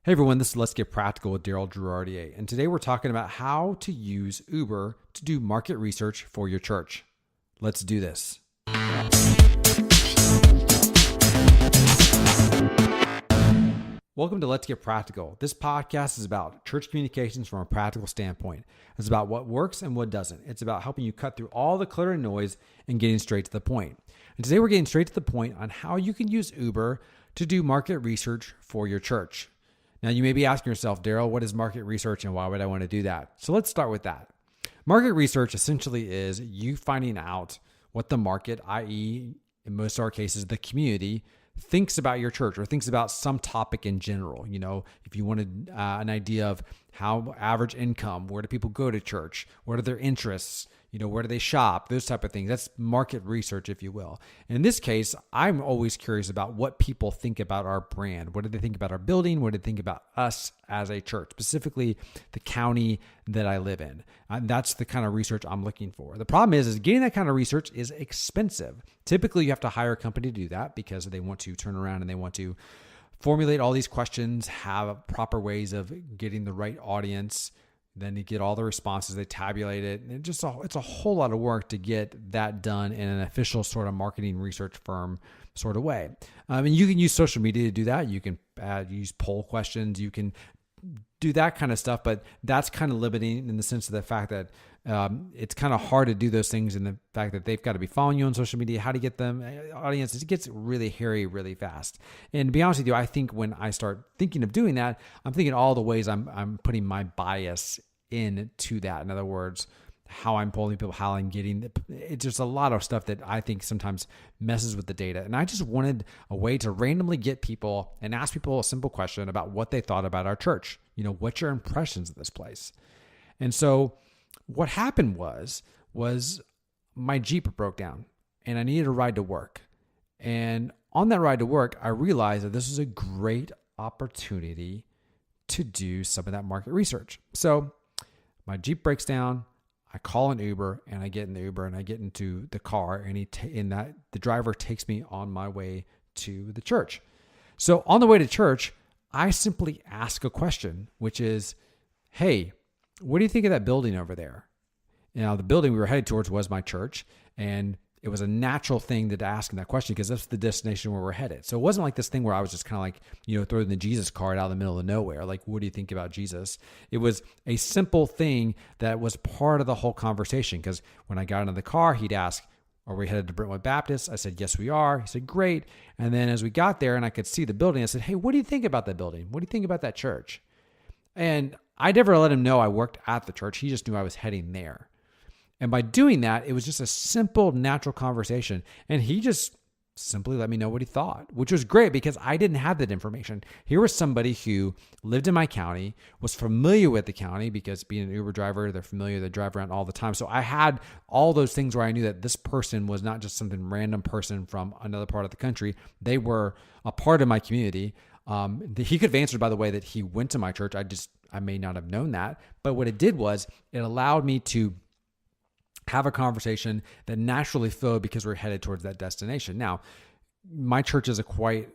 Hey everyone, this is Let's Get Practical with Daryl Girardier, and today we're talking about how to use Uber to do market research for your church. Let's do this. Welcome to Let's Get Practical. This podcast is about church communications from a practical standpoint. It's about what works and what doesn't. It's about helping you cut through all the clutter and noise and getting straight to the point. And today we're getting straight to the point on how you can use Uber to do market research for your church. Now, you may be asking yourself, Daryl, what is market research and why would I want to do that? So let's start with that. Market research essentially is you finding out what the market, i.e., in most of our cases, the community, thinks about your church or thinks about some topic in general. You know, if you wanted an idea of how average income, where do people go to church? What are their interests? You know, where do they shop? Those type of things. That's market research, if you will. And in this case, I'm always curious about what people think about our brand. What do they think about our building? What do they think about us as a church, specifically the county that I live in? That's the kind of research I'm looking for. The problem is getting that kind of research is expensive. Typically, you have to hire a company to do that because they want to turn around and they want to formulate all these questions, have proper ways of getting the right audience. Then you get all the responses, they tabulate it. And it's a whole lot of work to get that done in an official sort of marketing research firm sort of way. And you can use social media to do that. You can use poll questions. You can do that kind of stuff, but that's kind of limiting in the sense of the fact that it's kind of hard to do those things in the fact that they've got to be following you on social media, how to get them audiences. It gets really hairy really fast. And to be honest with you, I think when I start thinking of doing that, I'm thinking all the ways I'm putting my bias into that. In other words, how I'm polling people, how I'm getting it's just a lot of stuff that I think sometimes messes with the data. And I just wanted a way to randomly get people and ask people a simple question about what they thought about our church. You know, what's your impressions of this place? And so what happened was my Jeep broke down and I needed a ride to work. And on that ride to work, I realized that this was a great opportunity to do some of that market research. So my Jeep breaks down, I call an Uber and I get in the Uber and I get into the car and the driver takes me on my way to the church. So on the way to church, I simply ask a question, which is, hey, what do you think of that building over there? Now, the building we were headed towards was my church, and it was a natural thing to ask him that question because that's the destination where we're headed. So it wasn't like this thing where I was just kind of like, you know, throwing the Jesus card out in the middle of nowhere. Like, what do you think about Jesus? It was a simple thing that was part of the whole conversation because when I got into the car, he'd ask, are we headed to Brentwood Baptist? I said, yes, we are. He said, great. And then as we got there and I could see the building, I said, hey, what do you think about that building? What do you think about that church? And I never let him know I worked at the church. He just knew I was heading there. And by doing that, it was just a simple, natural conversation. And he just simply let me know what he thought, which was great because I didn't have that information. Here was somebody who lived in my county, was familiar with the county because being an Uber driver, they're familiar, they drive around all the time. So I had all those things where I knew that this person was not just some random person from another part of the country. They were a part of my community. He could have answered by the way that he went to my church. I may not have known that. But what it did was it allowed me to have a conversation that naturally flowed because we're headed towards that destination. Now, my church is a quite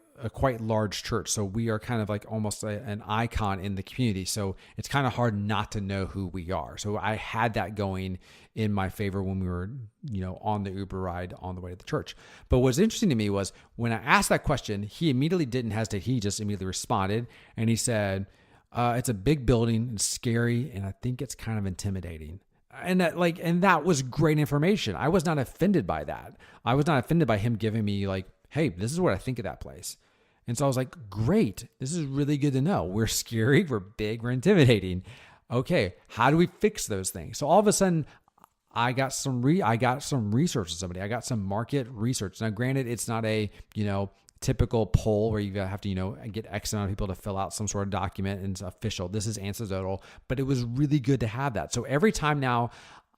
large church, so we are kind of like almost an icon in the community. So it's kind of hard not to know who we are. So I had that going in my favor when we were, you know, on the Uber ride on the way to the church. But what's interesting to me was when I asked that question, he immediately didn't hesitate. He just immediately responded and he said, "It's a big building, it's scary, and I think it's kind of intimidating." And that was great information. I was not offended by that. I was not offended by him giving me like, hey, this is what I think of that place. And so I was like, great. This is really good to know. We're scary. We're big. We're intimidating. Okay. How do we fix those things? So all of a sudden I got some research on somebody. I got some market research. Now, granted, it's not a, you know, typical poll where you have to, you know, get X amount of people to fill out some sort of document and it's official. This is anecdotal, but it was really good to have that. So every time now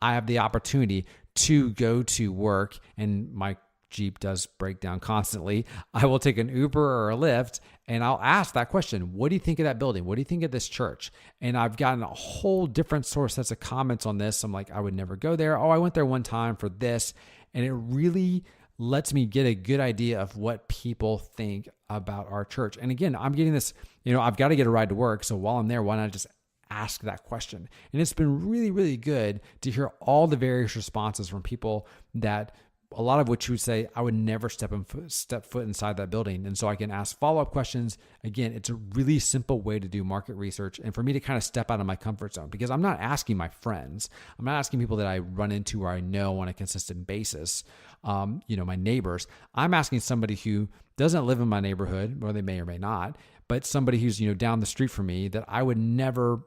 I have the opportunity to go to work and my Jeep does break down constantly, I will take an Uber or a Lyft and I'll ask that question. What do you think of that building? What do you think of this church? And I've gotten a whole different sets of comments on this. I'm like, I would never go there. Oh, I went there one time for this. And it really lets me get a good idea of what people think about our church. And again, I'm getting this I've got to get a ride to work. So while I'm there, why not just ask that question? And it's been really, really good to hear all the various responses from people that a lot of which would say, I would never step foot inside that building. And so I can ask follow-up questions. Again, it's a really simple way to do market research and for me to kind of step out of my comfort zone, because I'm not asking my friends. I'm not asking people that I run into or I know on a consistent basis, my neighbors. I'm asking somebody who doesn't live in my neighborhood, or they may or may not, but somebody who's, down the street from me that I would never,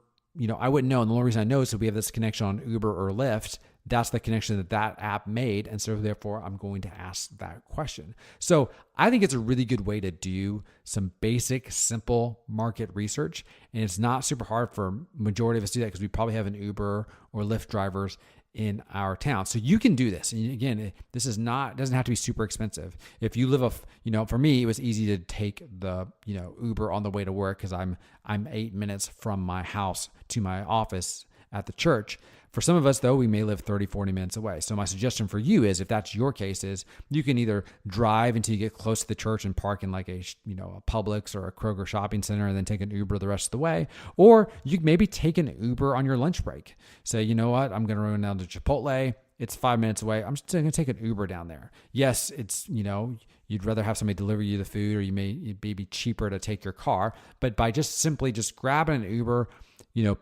I wouldn't know. And the only reason I know is so we have this connection on Uber or Lyft. That's the connection that app made. And so therefore I'm going to ask that question. So I think it's a really good way to do some basic, simple market research. And it's not super hard for majority of us to do that, because we probably have an Uber or Lyft drivers in our town. So you can do this. And again, this doesn't have to be super expensive. If you live for me, it was easy to take the, Uber on the way to work, because I'm 8 minutes from my house to my office at the church. For some of us, though, we may live 30, 40 minutes away. So my suggestion for you is, if that's your case, is you can either drive until you get close to the church and park in like a Publix or a Kroger shopping center and then take an Uber the rest of the way. Or you can maybe take an Uber on your lunch break. Say, you know what, I'm going to run down to Chipotle. It's 5 minutes away. I'm still going to take an Uber down there. Yes, it's, you'd rather have somebody deliver you the food, or it may be cheaper to take your car. But by just simply grabbing an Uber,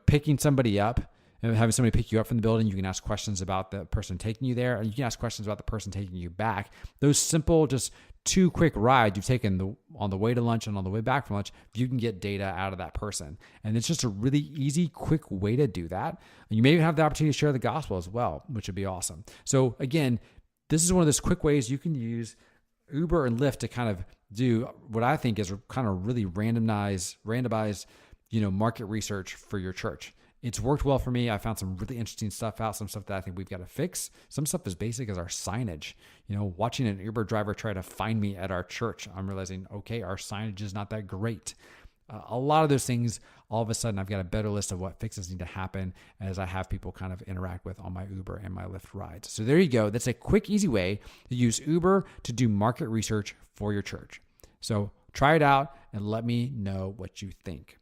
picking somebody up, and having somebody pick you up from the building, you can ask questions about the person taking you there, or you can ask questions about the person taking you back. Those simple, just 2 quick rides you've taken on the way to lunch and on the way back from lunch, you can get data out of that person. And it's just a really easy, quick way to do that. And you may even have the opportunity to share the gospel as well, which would be awesome. So again, this is one of those quick ways you can use Uber and Lyft to kind of do what I think is kind of really randomized, market research for your church. It's worked well for me. I found some really interesting stuff out, some stuff that I think we've got to fix. Some stuff as basic as our signage. Watching an Uber driver try to find me at our church, I'm realizing, okay, our signage is not that great. A lot of those things, all of a sudden, I've got a better list of what fixes need to happen as I have people kind of interact with on my Uber and my Lyft rides. So there you go. That's a quick, easy way to use Uber to do market research for your church. So try it out and let me know what you think.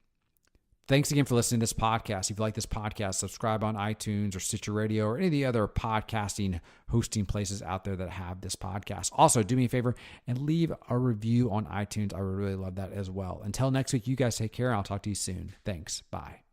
Thanks again for listening to this podcast. If you like this podcast, subscribe on iTunes or Stitcher Radio or any of the other podcasting hosting places out there that have this podcast. Also, do me a favor and leave a review on iTunes. I would really love that as well. Until next week, you guys take care, and I'll talk to you soon. Thanks. Bye.